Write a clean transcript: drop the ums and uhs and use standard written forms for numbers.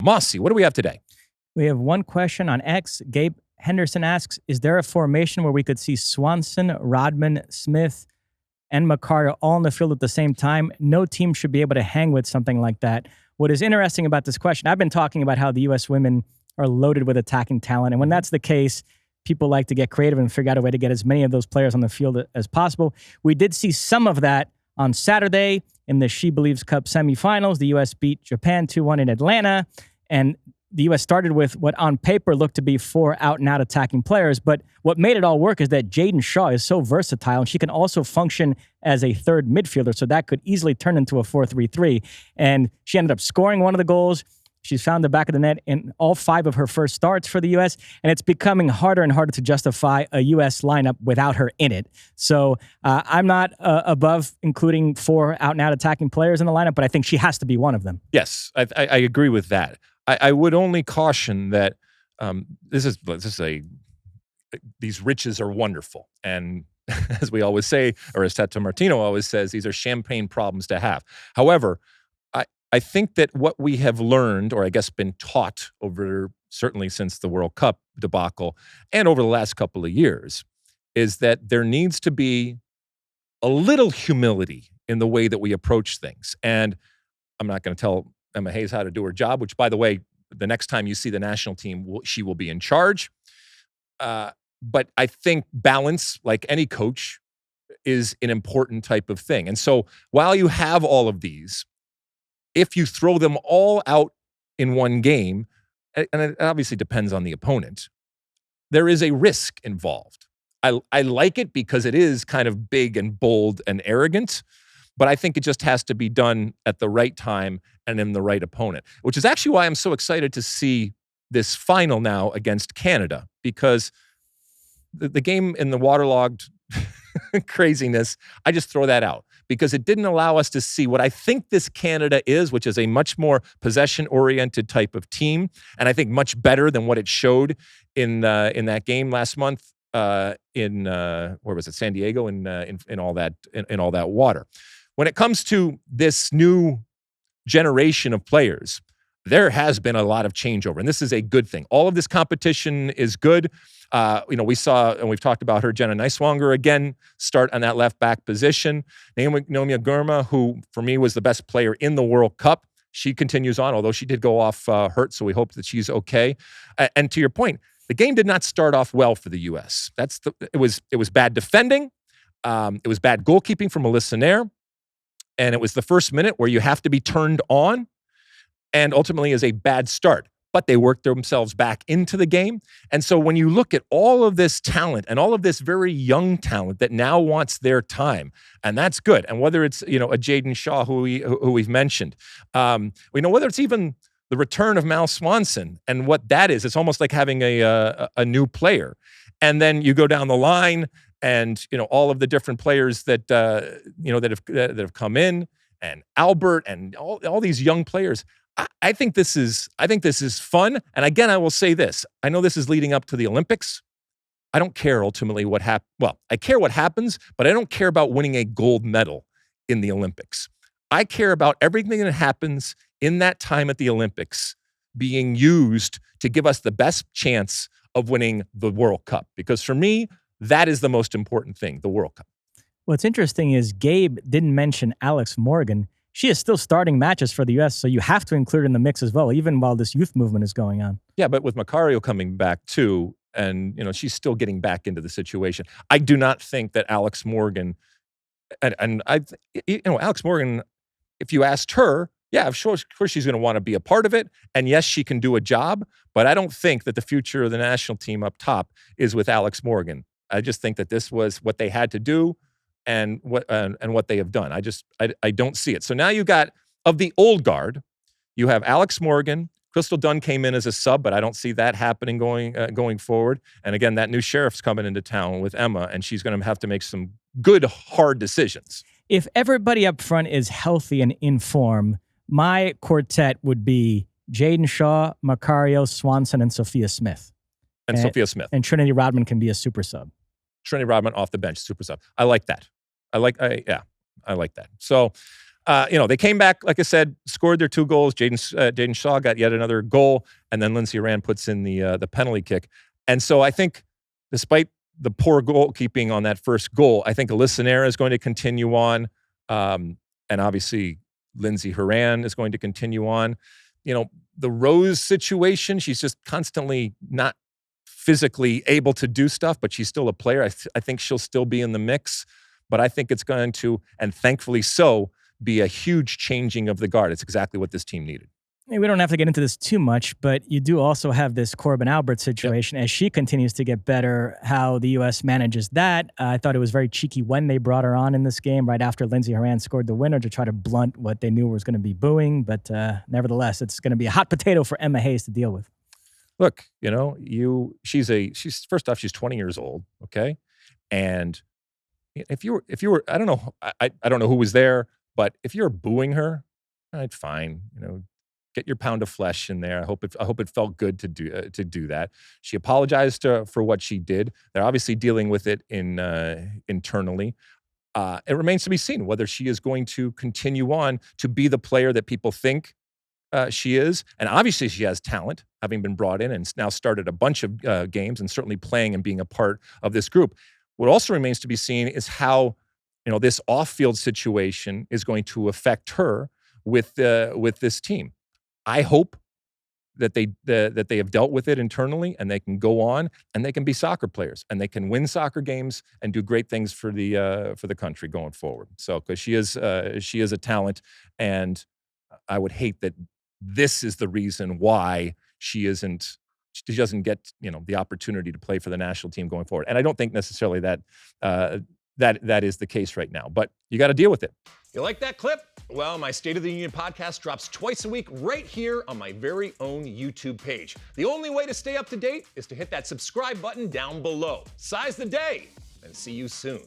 Mosse, what do we have today? We have one question on X. Gabe Henderson asks, is there a formation where we could see Swanson, Rodman, Smith, and Macario all on the field at the same time? No team should be able to hang with something like that. What is interesting about this question, I've been talking about how the U.S. women are loaded with attacking talent. And when that's the case, people like to get creative and figure out a way to get as many of those players on the field as possible. We did see some of that on Saturday in the SheBelieves Cup semifinals. The U.S. beat Japan 2-1 in Atlanta. And the U.S. started with what on paper looked to be 4 out-and-out attacking players. But what made it all work is that Jaedyn Shaw is so versatile, and she can also function as a third midfielder, so that could easily turn into a 4-3-3. And she ended up scoring one of the goals. She's found the back of the net in all 5 of her first starts for the U.S., and it's becoming harder and harder to justify a U.S. lineup without her in it. So I'm not above including 4 out-and-out attacking players in the lineup, but I think she has to be one of them. Yes, I agree with that. I would only caution that these riches are wonderful. And as we always say, or as Tata Martino always says, these are champagne problems to have. However, I think that what we have learned, or I guess been taught over certainly since the World Cup debacle and over the last couple of years, is that there needs to be a little humility in the way that we approach things. And I'm not going to tell Emma Hayes how to do her job, which, by the way, the next time you see the national team, she will be in charge. But I think balance, like any coach, is an important type of thing. And so while you have all of these, if you throw them all out in one game, and it obviously depends on the opponent, there is a risk involved. I like it because it is kind of big and bold and arrogant, but I think it just has to be done at the right time and in the right opponent, which is actually why I'm so excited to see this final now against Canada, because the game in the waterlogged craziness, I just throw that out because it didn't allow us to see what I think this Canada is, which is a much more possession-oriented type of team, and I think much better than what it showed in that game last month in where was it, San Diego, in all that water. When it comes to this new generation of players, there has been a lot of changeover, and this is a good thing. All of this competition is good. We saw, and we've talked about her, Jenna Neiswanger again start on that left back position. Naomi Girma, who for me was the best player in the World Cup, she continues on, although she did go off hurt, so we hope that she's okay. And to your point, the game did not start off well for the U.S. It was bad defending. It was bad goalkeeping from Melissa Nair. And it was the first minute where you have to be turned on, and ultimately is a bad start. But they worked themselves back into the game. And so when you look at all of this talent and all of this very young talent that now wants their time, and that's good. And whether it's, a Jaedyn Shaw who we've mentioned, whether it's even the return of Mal Swanson and what that is, it's almost like having a new player. And then you go down the line, and all of the different players that that have come in, and Albert and all these young players. I think this is fun. And again, I will say this: I know this is leading up to the Olympics. I don't care ultimately what happens. Well, I care what happens, but I don't care about winning a gold medal in the Olympics. I care about everything that happens in that time at the Olympics being used to give us the best chance of winning the World Cup. Because for me, that is the most important thing, the World Cup. What's interesting is Gabe didn't mention Alex Morgan. She is still starting matches for the U.S., so you have to include her in the mix as well, even while this youth movement is going on. Yeah, but with Macario coming back too, and she's still getting back into the situation. I do not think that Alex Morgan, Alex Morgan, if you asked her, yeah, of course she's going to want to be a part of it, and yes, she can do a job. But I don't think that the future of the national team up top is with Alex Morgan. I just think that this was what they had to do, and what they have done. I don't see it. So now you got, of the old guard, you have Alex Morgan. Crystal Dunn came in as a sub, but I don't see that happening going forward. And again, that new sheriff's coming into town with Emma, and she's going to have to make some good, hard decisions. If everybody up front is healthy and in form, my quartet would be Jaedyn Shaw, Macario, Swanson, and Sophia Smith. And Sophia Smith. And Trinity Rodman can be a super sub. Trinity Rodman off the bench, super sub. I like that. I like that. So They came back, like I said, scored their 2 goals. Jaedyn Shaw got yet another goal, and then Lindsey Horan puts in the penalty kick. And so I think, despite the poor goalkeeping on that first goal, I think Alyssa Nera is going to continue on, and obviously Lindsey Horan is going to continue on. The Rose situation, she's just constantly not physically able to do stuff, but she's still a player. I think she'll still be in the mix, but I think it's going to, and thankfully so, be a huge changing of the guard. It's exactly what this team needed. We don't have to get into this too much, but you do also have this Corbin Albert situation. As she continues to get better, how the U.S. manages that. I thought it was very cheeky when they brought her on in this game right after Lindsey Horan scored the winner to try to blunt what they knew was going to be booing. But nevertheless, it's going to be a hot potato for Emma Hayes to deal with. Look, she's first off, she's 20 years old, okay? And if you were, I don't know, I don't know who was there, but if you're booing her, all right, fine. Get your pound of flesh in there. I hope it felt good to do that. She apologized for what she did. They're obviously dealing with it internally. It remains to be seen whether she is going to continue on to be the player that people think she is. And obviously she has talent, having been brought in and now started a bunch of games and certainly playing and being a part of this group. What also remains to be seen is how this off-field situation is going to affect her with this team. I hope that they have dealt with it internally and they can go on and they can be soccer players and they can win soccer games and do great things for the country going forward. So, because she is a talent, and I would hate that this is the reason why she doesn't get the opportunity to play for the national team going forward. And I don't think necessarily that that is the case right now, but you got to deal with it. You like that clip? Well, my State of the Union podcast drops twice a week right here on my very own YouTube page. The only way to stay up to date is to hit that subscribe button down below. Size the day, and see you soon.